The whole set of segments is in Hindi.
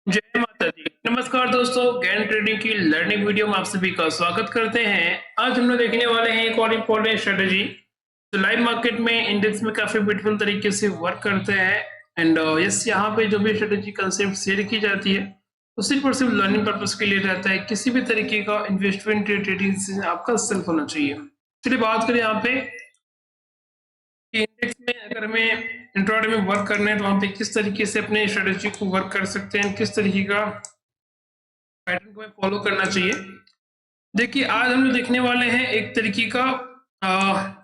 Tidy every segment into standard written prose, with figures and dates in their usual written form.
जय माता दी। नमस्कार दोस्तों, ज्ञान ट्रेडिंग की लर्निंग वीडियो में आप सभी का स्वागत करते हैं। आज हम लोग देखने वाले हैं एक और इम्पोर्टेंट स्ट्रेटेजी तो लाइव मार्केट में इंडेक्स में काफी ब्यूटीफुल तरीके से वर्क करते हैं। एंड यस, यहाँ पे जो भी स्ट्रेटेजी कंसेप्ट शेयर की जाती है तो सिर्फ और सिर्फ लर्निंग पर्पज के लिए रहता है। किसी भी तरीके का इन्वेस्टमेंट ट्रेडिंग से आपका सेल्फ होना चाहिए। चलिए बात करें यहाँ पे इंडेक्स में, अगर हमें इंट्राडे में वर्क करना है तो वहां पे किस तरीके से अपने स्ट्रेटेजी को वर्क कर सकते हैं, किस तरीके का पैटर्न को हमें फॉलो करना चाहिए। देखिए आज हम लोग देखने वाले हैं एक तरीके का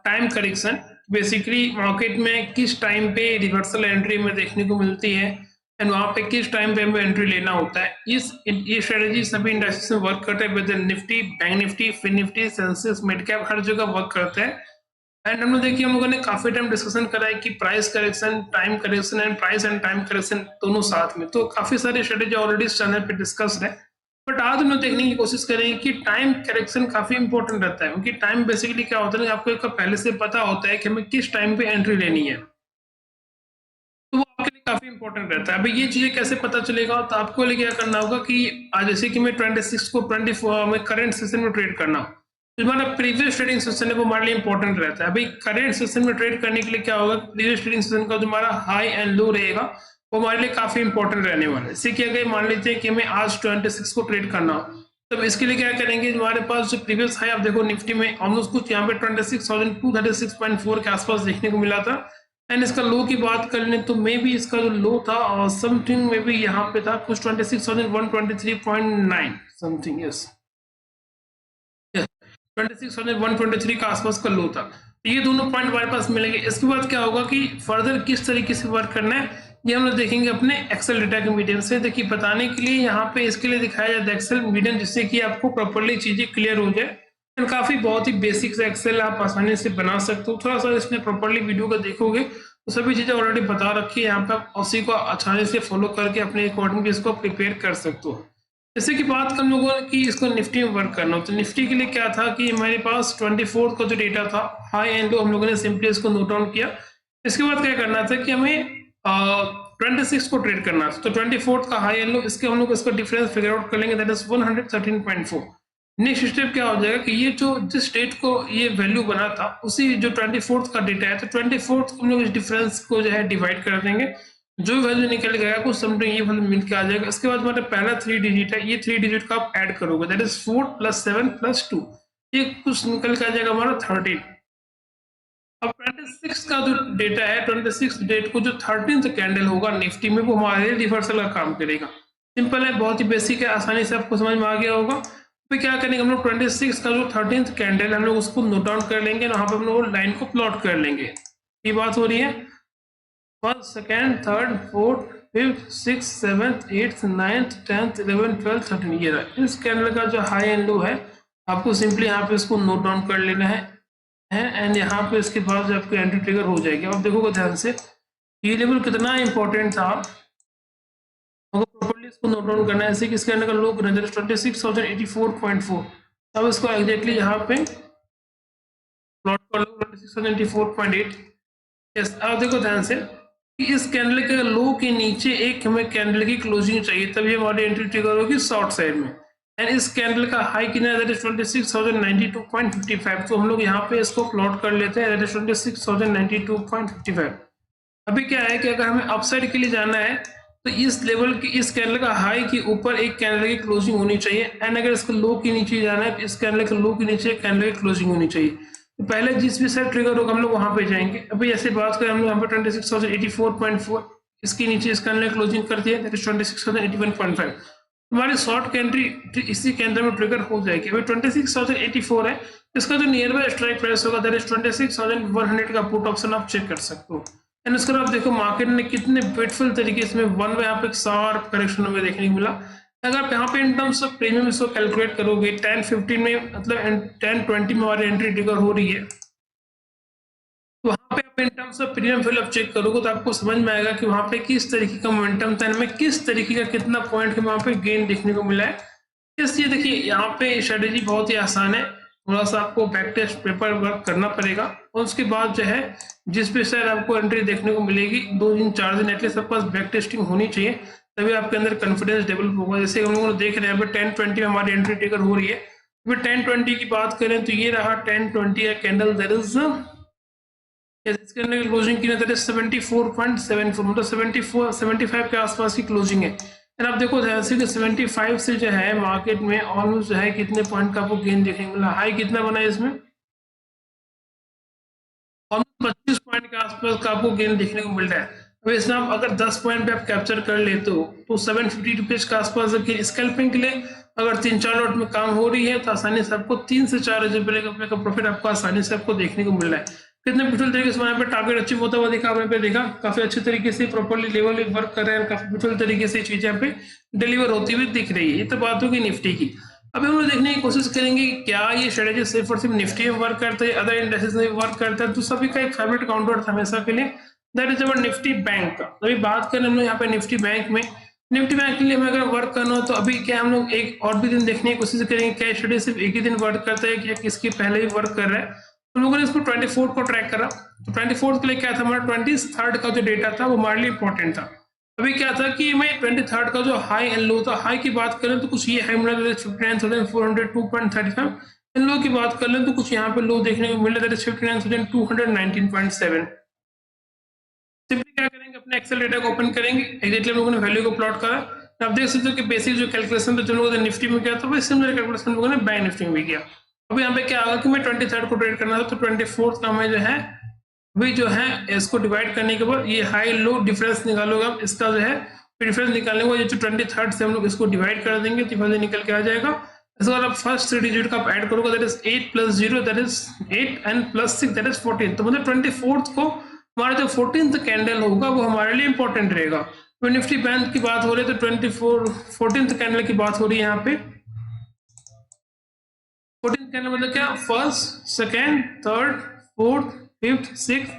टाइम करेक्शन। बेसिकली मार्केट में किस टाइम पे रिवर्सल एंट्री में देखने को मिलती है एंड वहां पे किस टाइम पे हमें एंट्री लेना होता है। ये स्ट्रेटेजी सभी इंडस्ट्रीज में वर्क करता है, with Nifty, bank Nifty, fin Nifty, Sensex, mid cap, हर जगह वर्क करता है। एंड हम लोग देखिए, हम लोगों ने काफी टाइम डिस्कशन करा है कि price correction, time correction and price and time correction दोनों साथ में, तो काफी सारी स्ट्रेटेजी ऑलरेडी इस चैनल पे डिस्कस्ड है। बट आज हम लोग देखने की कोशिश करेंगे कि टाइम करेक्शन काफी इंपॉर्टेंट रहता है, क्योंकि टाइम बेसिकली क्या होता है कि आपको एक पहले से पता होता है कि हमें किस टाइम पे एंट्री लेनी है, तो वो आपके लिए काफी इंपॉर्टेंट रहता है। अभी ये चीजें कैसे पता चलेगा, तो आपको लिए क्या करना होगा कि आज जैसे कि मैं 26 को 24 में करंट सेशन में ट्रेड करना, तो हमारा प्रीवियस ट्रेडिंग सेशन है वो हमारे लिए इंपॉर्टेंट रहता है। अभी करंट सेशन में ट्रेड करने के लिए क्या होगा, प्रीवियस ट्रेडिंग सेशन का जो हमारा हाई एंड लो रहेगा वो हमारे लिए काफी इंपॉर्टेंट रहने वाला है। इससे क्या अगर मान लीजिए कि हमें आज 26 को ट्रेड करना हो, तो इसके लिए क्या करेंगे, हमारे पास जो प्रीवियस हाई आप देखो निफ्टी में ऑलमोस्ट कुछ यहाँ पे 26,236.4 के आसपास देखने को मिला था। एंड इसका लो की बात कर लें तो मे बी इसका जो लो था और समथिंग में भी यहाँ पे था कुछ 26,123.9 समथिंग, यस 26,123 का आसपास का लो था। ये दोनों पॉइंट हमारे पास मिलेंगे। इसके बाद क्या होगा कि फर्दर किस तरीके से वर्क करना है ये हम लोग देखेंगे अपने एक्सेल डेटा के मीडियम से। देखिए बताने के लिए यहाँ पे इसके लिए दिखाया जाता है एक्सेल मीडियम, जिससे कि आपको प्रॉपर्ली चीजें क्लियर हो जाए। एंड काफी बहुत ही बेसिक से एक्सेल आप आसानी से बना सकते हो। थोड़ा सा इसमें प्रॉपर्ली वीडियो को देखोगे तो सभी चीजें ऑलरेडी बता रखी है यहाँ पे, आप उसी को आसानी से फॉलो करके अपने अकॉर्डिंग इसको प्रिपेयर कर सकते हो। जैसे कि बात कर लोगों ने कि इसको निफ्टी में वर्क करना हो, तो निफ्टी के लिए क्या था कि हमारे पास 24 का जो डेटा था हाई एंड लो, हम लोगों ने सिंपली इसको नोट डाउन किया। इसके बाद क्या करना था कि हमें 26 को ट्रेड करना था, तो 24 का हाई एंड लो, इसके हम लोग इसका डिफरेंस फिगर आउट कर लेंगे, दैट इज 113.4। नेक्स्ट स्टेप क्या हो जाएगा कि ये जो जिस डेट को ये वैल्यू बना था उसी जो 24 का डेटा है, तो 24 हम लोग इस डिफरेंस को जो है डिवाइड कर देंगे, जो वैल्यू निकल गया कुछ समथिंग ये वैल्यू मिल के आ जाएगा। इसके बाद हमारा पहला 3 डिजिट है, ये 3 डिजिट का आप ऐड करोगे, दैट इज 4 + 7 + 2, ये कुछ निकल के आ जाएगा हमारा 13। अब 26 का जो डेटा है, 26 डेट को जो 13th कैंडल होगा निफ्टी में, वो हमारे रिवर्सल का काम करेगा। सिंपल है, बहुत ही बेसिक है, आसानी से आपको समझ में आ गया होगा। फिर क्या करेंगे हम लोग 26 का जो 13th कैंडल हम लोग उसको नोट डाउन कर लेंगे, वहां पर हम लोग लाइन को प्लॉट कर लेंगे। ये बात हो रही है, first, second, third, fourth, fifth, six, seventh, eighth, 9th, 10th, 11th, 12th, 13th, ये रहा। इस कैंडल का जो हाई एंड लो है आपको सिंपली यहाँ पे इसको नोट डाउन कर लेना है एंड यहाँ पे इसके बाद जो आपकी एंट्री ट्रिगर हो जाएगी। अब देखोगे ध्यान से ये लेवल कितना इंपॉर्टेंट था, आपको प्रॉपर्ली इसको नोट डाउन करना है। ऐसे कि इस कैंडल का लो नजर 26,084.4। अब इसको एग्जैक्टली यहाँ पे प्लॉट कर लो 26,084.8। यस, अब देखो ध्यान से कि इस कैंडल के लो के नीचे एक हमें कैंडल की क्लोजिंग चाहिए, तभी हमारी एंट्री ट्रिगर होगी शॉर्ट साइड में। एंड इस कैंडल का हाई कितना है, 26,092.55। तो हम लोग यहाँ पे इसको प्लॉट कर लेते हैं, 26,092.55। अभी क्या है कि अगर हमें अपसाइड के लिए जाना है तो इस लेवल की, इस कैंडल का हाई के ऊपर एक कैंडल की क्लोजिंग होनी चाहिए। एंड अगर इसको लो के नीचे जाना है तो इस कैंडल के लो के नीचे एक कैंडल की क्लोजिंग होनी चाहिए। तो पहले जिस भी साइड ट्रिगर होगा हम लोग वहां पे जाएंगे। अभी ऐसे बात करें हम लोग यहाँ पे 26,084.4, इसके नीचे इस कैंडल क्लोजिंग कर दिया, दैट इज 26,081.5। हमारी शॉर्ट कैंट्री इसी कैंडल में ट्रिगर हो जाएगी। अभी 26,084 है, इसका जो नियर बाय स्ट्राइक प्राइस होगा दैट इज 26,100 का पुट ऑप्शन आप चेक कर सकते हो। एंड उसके बाद आप देखो मार्केट ने कितने ब्यूटीफुल तरीके से वन में यहाँ पे एक शार्प करेक्शन हमें देखने को मिला। अगर आप यहाँ पे इन टर्म्स ऑफ प्रीमियम इसको कैलकुलेट करोगे 10-15 में, मतलब 10-20 में हमारी एंट्री ट्रिगर हो रही है, तो वहां पे आप in terms of premium fill up check करोगे तो आपको समझ में आएगा कि वहां पे किस तरीके का मोमेंटम था, हमें किस तरीके का कितना पॉइंट के वहां पे गेन देखने को मिला है। इसलिए देखिए यहाँ पे स्ट्रेटेजी बहुत ही आसान है, थोड़ा सा आपको बैक टेस्ट पेपर वर्क करना पड़ेगा और उसके बाद जो है जिस भी साइड आपको एंट्री देखने को मिलेगी 2 दिन 4 दिन एटलीस्ट आपके पास बैक टेस्टिंग होनी चाहिए, तभी आपके अंदर कॉन्फिडेंस डेवलप होगा। जैसे हम लोग देख रहे हैं यहाँ पे 10:20 में हमारी एंट्री टेकर हो रही है। फिर 10:20 की बात करें तो ये रहा 10:20 का कैंडल, दैट इज इसके अंदर क्लोजिंग की दैट इज 74.74, मतलब 75 के आसपास की क्लोजिंग है। एंड आप देखो ध्यान से कि 75 से जो है मार्केट में ऑलमोस्ट जो है कितने पॉइंट का आपको गेन देखने को मिला, हाई कितना बना है इसमें, ऑलमोस्ट 25 पॉइंट के आसपास का आपको गेन देखने को मिल रहा है। अब इसमें आप अगर 10 पॉइंट पे आप कैप्चर कर लेते हो तो 750 रुपीज के आसपास स्कैल्पिंग के लिए अगर 3-4 लॉट में काम हो रही है तो आसानी से आपको 3 से 4 हजार रुपए का प्रॉफिट आपको आसानी से आपको देखने को मिल रहा है। कितने ब्यूटीफुल तरीके से यहाँ पे टारगेट अचीव होता हुआ देखा, आपने पे देखा काफी अच्छे तरीके से प्रॉपर्ली लेवल वर्क कर रहे हैं, काफी ब्यूटीफुल तरीके से चीजें यहाँ पे डिलीवर होती हुई दिख रही है। ये तो बात होगी निफ्टी की। अब हम लोग देखने की कोशिश करेंगे कि क्या ये स्ट्रेटेजी सिर्फ और सिर्फ निफ्टी में वर्क करता है, अदर इंडेक्सेस में वर्क करता है। तो सभी का एक फेवरेट काउंटर था हमेशा के लिए, that is our Nifty bank का। अभी बात करें हम लोग यहाँ पे निफ्टी बैंक में, निफ्टी बैंक के लिए हमें अगर वर्क करना हो तो अभी क्या हम लोग एक और भी दिन देखने की कोशिश करेंगे, क्या स्टडी सिर्फ एक ही दिन वर्क करता है या किसके पहले भी वर्क कर रहा है। हम लोगों ने इसको 24 को ट्रैक करा, तो 24 के लिए क्या था, हमारा 23 का जो डेटा था वो हमारे लिए इंपॉर्टेंट था। अभी क्या था कि मैं 23 का जो हाई एंड लो था, हाई की बात करें तो कुछ ये हाई मिला 59,402.35, एंड लो की बात कर लें तो कुछ यहाँ पे लो देखने को मिल रहा है 59,219.7। सिंपली क्या करेंगे, अपने एक्सेल डेटा को ओपन करेंगे, एग्जैक्टली हम लोगों ने वैल्यू को प्लॉट करा। आप देख सकते हो कि बेसिक जो कैलकुलेशन तो लोगों ने निफ्टी में किया था वही सिमिलर कैलकुलेशन लोगों ने बैंक निफ्टी में भी किया। अभी यहाँ पे क्या होगा कि मैं 23 को ट्रेड करना था तो 24 का मैं जो है अभी जो है इसको डिवाइड करने के बाद ये हाई लो डिफरेंस निकालोगे आप, इसका जो है डिफरेंस निकालने को ये जो 23 से हम लोग इसको डिवाइड कर देंगे तो वैल्यू निकल के आ जाएगा। इसके बाद आप फर्स्ट 3 डिजिट का आप ऐड करोगे, that is 8 + 0 that is 8 and +6 that is 14। तो मतलब 24 को हमारा जो 14th कैंडल होगा वो हमारे लिए इंपॉर्टेंट रहेगा। तो निफ्टी बैंक की बात हो रही है तो 14th कैंडल की बात हो रही है यहाँ पे। 14th कैंडल मतलब क्या, first, second, third, fourth, fifth, six,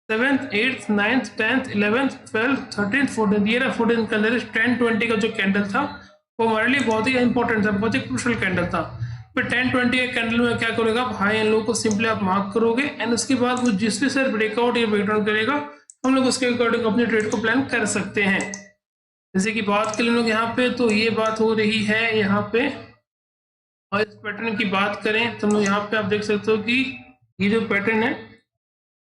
7th, 8th, 9th, 10th, 11th, 12th, 13th, 14th, ये रहा 14th कैंडल। 10:20 का जो कैंडल था वो हमारे लिए बहुत ही इंपॉर्टेंट था, बहुत ही क्रूशियल कैंडल था। फिर 10:20 के कैंडल में क्या करोगे आप, हाई एंड लो को सिंपली आप मार्क करोगे एंड उसके बाद वो जिस भी सर ब्रेकआउट या ब्रेकडाउन करेगा हम लोग उसके अकॉर्डिंग अपने ट्रेड को प्लान कर सकते हैं। जैसे कि बात करें लोग यहाँ पे तो ये बात हो रही है यहाँ पे, और इस पैटर्न की बात करें तो हम लोग यहाँ पे आप देख सकते हो कि ये जो पैटर्न है,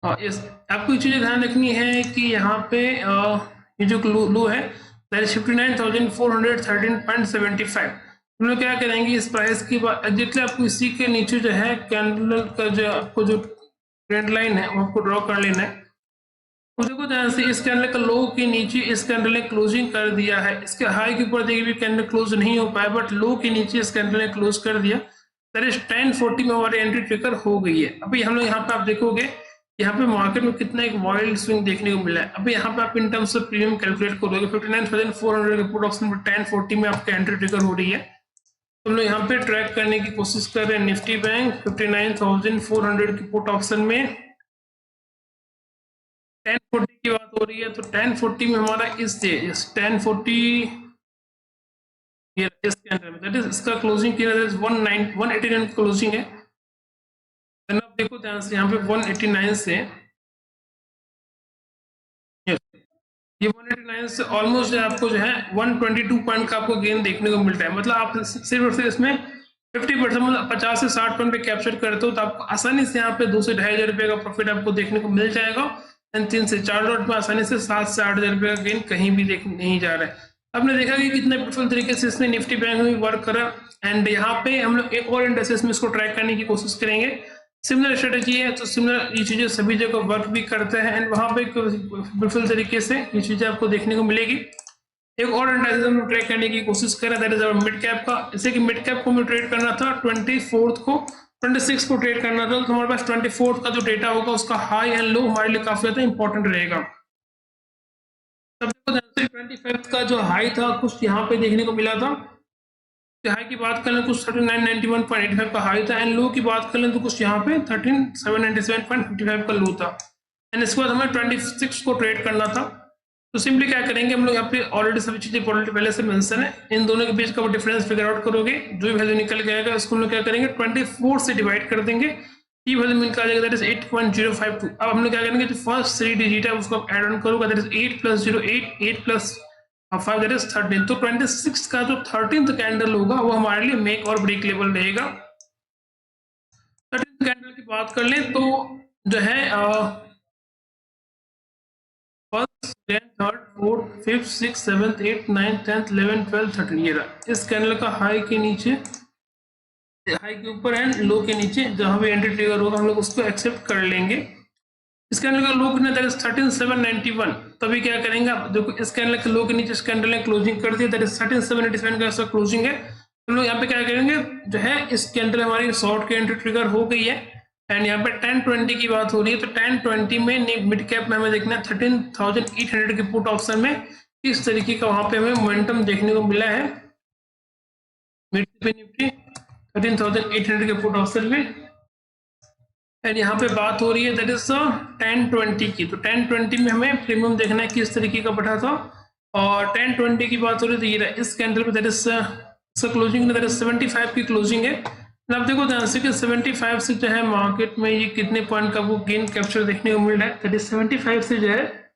इस आपको चीजें ध्यान रखनी है कि यहाँ पे ये जो लो है दैट इज 59,413.75। हम लोग क्या करेंगे इस प्राइस की बात एग्जैक्टली आपको इसी के नीचे जो है कैंडल का जो आपको जो ट्रेंड लाइन है वो आपको ड्रॉ कर लेना है। तो देखो ध्यान से इस कैंडल का लो के नीचे इस कैंडल ने क्लोजिंग कर दिया है, इसके हाई के ऊपर देखिए भी कैंडल क्लोज नहीं हो पाया बट लो के नीचे इस कैंडल ने क्लोज कर दिया। दैट इज 10:40 में हमारी एंट्री ट्रिगर हो गई है। अभी हम लोग यहाँ पे आप देखोगे यहाँ पे मार्केट में कितना एक वाइल्ड स्विंग देखने को मिला है। अभी यहाँ पे आप in terms of premium calculate करोगे 59,400 के पुट ऑप्शन पर 10:40 में आपकी एंट्री ट्रिगर हो रही है। तो हम लोग यहाँ पे ट्रैक करने की कोशिश कर रहे हैं निफ्टी बैंक 59,400 की पुट ऑप्शन में 10:40 की बात हो रही है। तो 10:40 में हमारा इस 10:40 ये इसके अंदर में दैट इज इसका क्लोजिंग किया दैट इज 189 क्लोजिंग है। आप देखो ध्यान से यहाँ पे 189 से ये 189 से ऑलमोस्ट आपको जो है 122 पॉइंट का आपको गेन देखने को मिलता है। मतलब आप सिर्फ और सिर्फ इसमें 50% मतलब 50 से 60 पॉइंट पे कैप्चर करते हो तो आपको आसानी से यहाँ पे 2 से 2,500 रुपए का प्रॉफिट आपको देखने को मिल जाएगा एंड 3 से 4 लॉट में आसानी से 7 से 8,000 रुपए का गेन कहीं भी नहीं जा रहा है। आपने देखा कि कितने ब्यूटीफुल तरीके से इसने निफ्टी बैंक में वर्क करा एंड यहाँ पे हम लोग एक और इंडेक्सेस में इसको ट्रैक करने की कोशिश करेंगे। सिमिलर स्ट्रेटेजी है तो सिमिलर ये चीजें सभी जगह वर्क भी करते हैं एंड वहां पे ब्यूटीफुल तरीके से ये चीजें आपको देखने को मिलेगी। एक और इंडेक्स हम ट्रेड करने की कोशिश करें दैट इज मिड कैप का। जैसे कि मिड कैप को हमें ट्रेड करना था 24 को 26 को ट्रेड करना था तो हमारे पास 24 का जो डेटा होगा उसका हाई एंड लो हमारे लिए काफी ज्यादा इंपॉर्टेंट रहेगा। तब देखो 25 का जो हाई था कुछ यहाँ पे देखने को मिला था, हाई की बात करें कुछ 3991.85 का हाई था एंड लो की बात करें तो कुछ यहाँ पे 13797.55 का लो था एंड इसके बाद हमें 26 को ट्रेड करना था। तो सिंपली क्या करेंगे हम लोग यहाँ पे ऑलरेडी सभी चीजें पहले से मेंशन है, इन दोनों के बीच का डिफरेंस फिगर आउट करोगे, जो भी वैल्यू निकल के आएगा उसको हम लोग क्या करेंगे 24 से डिवाइड कर देंगे, ये वैल्यू मिल आ जाएगा दैट इज 8.052। अब हम लोग क्या करेंगे जो फर्स्ट 3 डिजिट है उसको आप ऐड ऑन करोगे दैट इज 8 + 0 8 8 + 5 दैट इज 13। तो 26 का जो 13th कैंडल होगा वो हमारे लिए मेक और ब्रेक लेवल रहेगा। 13th कैंडल की बात कर लें तो जो है first, second, third, fourth, fifth, six, seventh, eight, 9, 10, 11, 12, 13 ये रहा। इस कैंडल का हाई के नीचे, हाई के ऊपर एंड लो के नीचे जहां भी एंट्री ट्रिगर होगा हम लोग उसको एक्सेप्ट कर लेंगे। इस कैंडल का लो कितना, दैट इज 13791। तभी क्या करेंगे आप देखो, इस कैंडल के लो के नीचे इस कैंडल ने क्लोजिंग कर दिया, दैट इज 13787 का ऐसा क्लोजिंग है। हम लोग यहाँ पे क्या करेंगे, जो है इस कैंडल हमारी शॉर्ट की एंट्री ट्रिगर हो गई है एंड यहाँ पे 1020 की बात हो रही है। तो 1020 में मिड कैप में हमें देखना है 13800 के पुट ऑप्शन में किस तरीके का वहां पे हमें मोमेंटम देखने को मिला है। मिड पे निफ्टी 13800 के पुट ऑप्शन में एंड यहाँ पे बात हो रही है दैट इज 1020 की। तो 1020 में हमें प्रीमियम देखना है किस तरीके का बढ़ा था और 1020 की बात हो रही है तो ये रहा इस कैंडल पे, that is closing that is 75 की क्लोजिंग है। आप देखो ध्यान से कि 75 से जो है मार्केट में ये कितने पॉइंट का वो गेन कैप्चर देखने को मिल रहा है, दैट इज 75 से जो है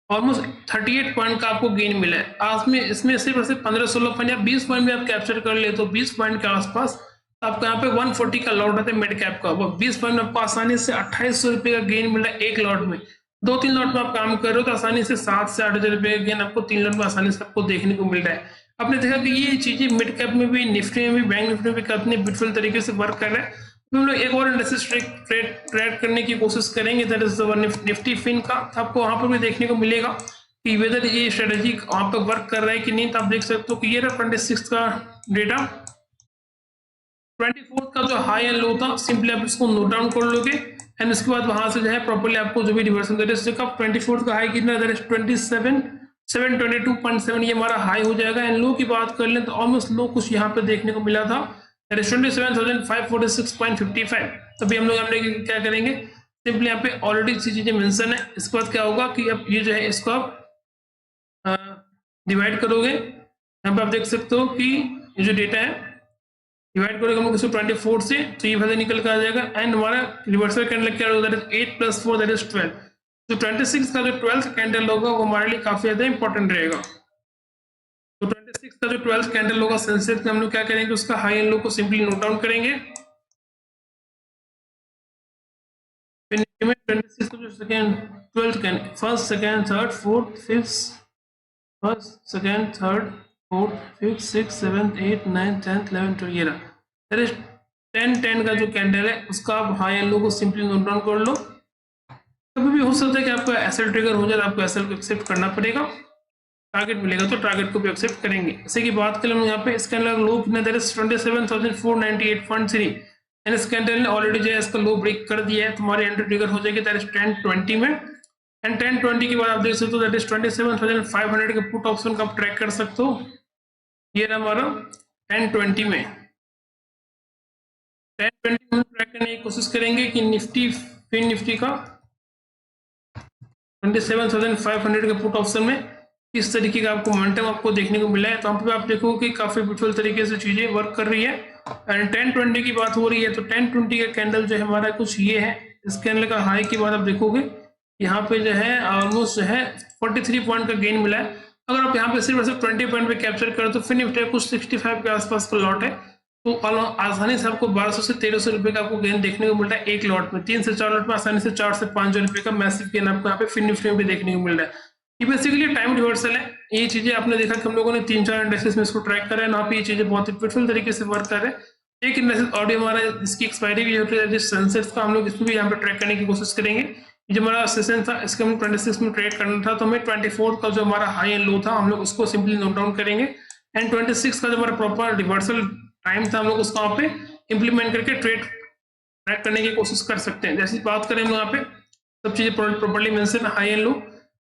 ऑलमोस्ट 38 पॉइंट का आपको गेन मिला है। आज में इसमें सिर्फ 15-16 पॉइंट या 20 पॉइंट में आप कैप्चर कर ले तो 20 पॉइंट के आसपास आपको यहाँ पे 140 का लॉट आता है मिड कैप का। वो 20 पॉइंट में आपको आसानी से 2800 रुपये का गेन मिल रहा है एक लॉट में। 2-3 लॉट में आप काम कर रहे हो तो आसानी से 7 से 8 हजार रुपये का गेन आपको 3 लॉट में आसानी से आपको देखने को मिल रहा है। आपने देखा कि ये चीजें मिड कैप में भी, निफ्टी में भी, बैंक निफ्टी में भी कितने ब्यूटीफुल तरीके से वर्क कर रहा है। तो हम लोग एक और इंडेक्स ट्रेड करने की कोशिश करेंगे, दैट इज निफ्टी फिन का। आपको वहां पर भी देखने को मिलेगा कि वेदर ये स्ट्रेटेजी वहां पर वर्क कर रहा है कि नहीं। तो आप देख सकते हो कि ये रहा 26 का डेटा। 24 का जो हाई एंड लो था सिंपली आप इसको नोट डाउन कर लोगे एंड उसके बाद वहां से जो है प्रॉपर्ली आपको जो भी रिवर्सल दैट इज 24 का हाई कितना, दैट इज 722.7 ये हमारा हाई हो जाएगा। एंड लो की बात कर लें तो ऑलमोस्ट लो कुछ यहाँ पे देखने को मिला था, दैट इज 27,546.55। तभी हम लोग क्या करेंगे, सिंपली यहाँ पे ऑलरेडी सी चीजें मेंशन है। इसके बाद क्या होगा कि अब ये जो है इसको आप डिवाइड करोगे। यहाँ पे आप देख सकते हो कि ये जो डेटा है डिवाइड करोगे हम लोग इसको 24 से तो ये वैल्यू निकल कर आ जाएगा एंड हमारा रिवर्सल कैंडल क्या होगा, दैट इज 8 + 4 दैट इज 12। तो 26 का जो 12th कैंडल होगा वो हमारे लिए काफी ज्यादा इंपॉर्टेंट रहेगा। तो 26 का जो 12th कैंडल होगा सेंसेक्स में हम लोग क्या करेंगे, उसका हाई एंड लो को सिंपली नोट डाउन करेंगे। 26 का जो second 12th candle, first, second, third, fourth, fifth, first, second, third, fourth, fifth, six, seventh, 8, 9, 10, 11, 12 ये रहा। दैट इज 10 का जो कैंडल है उसका आप हाई एंड लो को सिंपली नोट डाउन कर लो। कभी भी हो सकता है कि आपका एसएल ट्रिगर हो जाए, आपको एसएल को एक्सेप्ट करना पड़ेगा। टारगेट मिलेगा तो टारगेट को भी एक्सेप्ट करेंगे। इसी की बात करें हम यहाँ पे, इस कैंडल लो कितना, दैट इज 27,498.3 एंड इस कैंडल ने ऑलरेडी जो है इसका लो ब्रेक कर दिया है। तुम्हारी एंट्री ट्रिगर हो जाएगी दैट इज 1020 में एंड 1020 के बाद आप देख सकते हो दैट इज 27,500 के पुट ऑप्शन का आप ट्रैक कर सकते हो। ये रहा हमारा 1020 में। 1020 में ट्रैक करने की कोशिश करेंगे कि निफ्टी फिन निफ्टी का 27,500 के पुट ऑप्शन में इस तरीके का आपको मोमेंटम आपको देखने को मिला है। तो यहाँ पे आप देखो कि काफी ब्यूटीफुल तरीके से चीजें वर्क कर रही है एंड 1020 की बात हो रही है तो 1020 का कैंडल जो है हमारा कुछ ये है। इस कैंडल का हाई की बात आप देखोगे यहाँ पे जो है ऑलमोस्ट जो है 43 पॉइंट का गेन मिला है। अगर आप यहाँ पे सिर्फ 20 पॉइंट पे कैप्चर करें तो फिर निफ्टी कुछ 65 के आसपास का लॉट है तो आसानी से आपको 1200 से 1300 रुपए का आपको गेन देखने को मिल रहा है एक लॉट में। 3 से 4 लॉट में आसानी से 4 से 5 हजार रुपए का मैसिव गेन आपको यहाँ पे फिन निफ्टी में भी देखने को मिल रहा है। ये बेसिकली टाइम रिवर्सल है। ये चीजें आपने देखा कि हम लोगों ने 3-4 इंडेक्सेस में इसको ट्रैक करा है, यहाँ पे ये चीजें बहुत ही ब्यूटीफुल तरीके से वर्क कर रहे हैं। एक इंडेक्स ऑडियो हमारा इसकी एक्सपायरी भी होती है सेंसेक्स का, हम लोग इसको भी यहाँ पे ट्रैक करने की कोशिश करेंगे। जो हमारा सेशन था इसके हम 26 में ट्रेड करना था तो हमें 24 का जो हमारा हाई एंड लो था हम लोग उसको सिंपली नोट डाउन करेंगे एंड 26 का जो हमारा प्रॉपर रिवर्सल टाइम था हम लोग उसको वहाँ पे इंप्लीमेंट करके ट्रैक करने की कोशिश कर सकते हैं। जैसे बात करें हम लोग यहाँ पे सब चीजें properly mention, high and low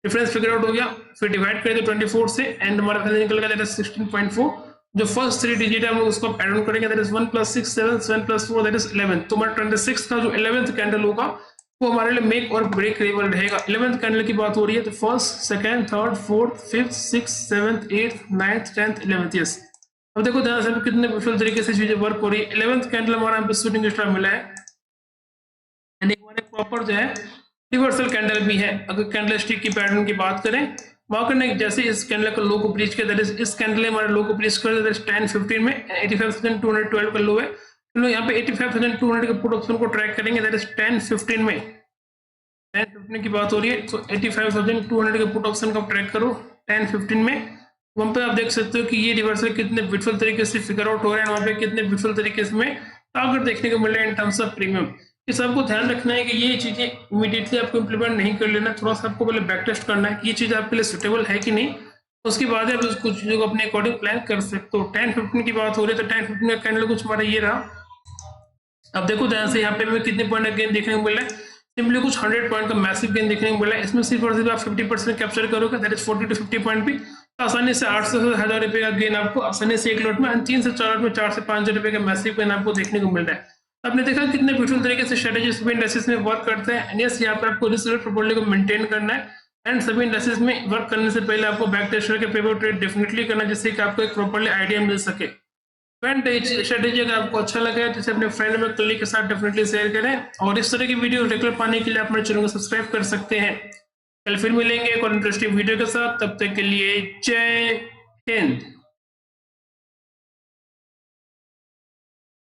difference figure out हो गया, फिर डिवाइड करें तो 24 से एंड हमारा वैल्यू निकल गया दैट इज 16.4। जो फर्स्ट 3 डिजिट है हम लोग उसको ऐड ऑन करेंगे दैट इज 1 + 6 7 7 + 4 दैट इज 11। तो हमारा 26 का जो 11th कैंडल होगा वो हमारे लिए मेक और ब्रेक लेवल रहेगा। 11th कैंडल की बात हो रही है तो first, second, third, fourth, fifth, six, seventh, 8th, 9th, 10th, 11th। Yes, अब देखो ध्यान से कितने ब्यूटीफुल तरीके से चीजें वर्क हो रही है। 11th कैंडल हमारा यहाँ पे शूटिंग स्टार मिला है एंड एक हमारे प्रॉपर जो है रिवर्सल कैंडल भी है। अगर कैंडल स्टिक की पैटर्न की बात करें वहां करने जैसे इस कैंडल का लो को ब्रीच किया, दैट इज इस कैंडल ने हमारा लो को ब्रीच कर दिया 10:15 में 85,212 का लो है। चलो यहाँ पे 85,200 के पुट ऑप्शन को ट्रैक करेंगे, दैट इज 10:15 में 10:15 की बात हो रही है। तो 85,200 के पुट ऑप्शन का ट्रैक करो 10:15 में। वहां पे आप देख सकते हो कि ये रिवर्सल कितने ब्यूटीफुल तरीके से फिगर आउट हो रहे हैं, वहां पे कितने ब्यूटीफुल तरीके से में टारगेट देखने को मिल रहा है इन टर्म्स ऑफ प्रीमियम। इस आपको ध्यान रखना है कि ये चीजें इमीडिएटली आपको इम्प्लीमेंट नहीं कर लेना, थोड़ा सा आपको पहले बैक टेस्ट करना है कि ये चीज आपके लिए सुटेबल है कि नहीं, उसके बाद आप उसको चीजों को अपने अकॉर्डिंग प्लान कर सकते हो। 10:15 की बात हो रही है तो 10:15 का कैंडल कुछ हमारा ये रहा। अब देखो ध्यान से यहाँ पे हमें कितने पॉइंट का गेन देखने को मिल रहा है, सिंपली कुछ 100 पॉइंट का मैसिव गेन देखने को मिल रहा है। इसमें सिर्फ और सिर्फ आप 50% कैप्चर करोगे, दैट इज 40 to 50 पॉइंट भी, तो आसानी से 800 से 1000 रुपए का गेन आपको आसानी से एक लॉट में 3 से 4 लॉट में 4 से 5 रुपए का मैसिव गेन आपको देखने को मिल रहा है। आपने देखा कितने ब्यूटीफुल तरीके से स्ट्रेटेजी सभी इंडस्ट्रीज में वर्क करते हैं। एंड यस, यहाँ पर आपको रिस्क प्रोपोर्टली को मेंटेन करना है एंड सभी इंडस्ट्रीज में वर्क करने से पहले आपको बैक टेस्ट करके पेपर ट्रेड डेफिनेटली करना, जिससे कि आपको एक प्रॉपर्ली आइडिया मिल सके। स्ट्रेटेजी अगर आपको अच्छा लगा तो इसे अपने फ्रेंड में कलीग के साथ डेफिनेटली शेयर करें, और इस तरह की वीडियो रेगुलर पाने के लिए आप मेरे चैनल को सब्सक्राइब कर सकते हैं। कल फिर मिलेंगे एक और इंटरेस्टिंग वीडियो के साथ, तब तक के लिए जय हिंद।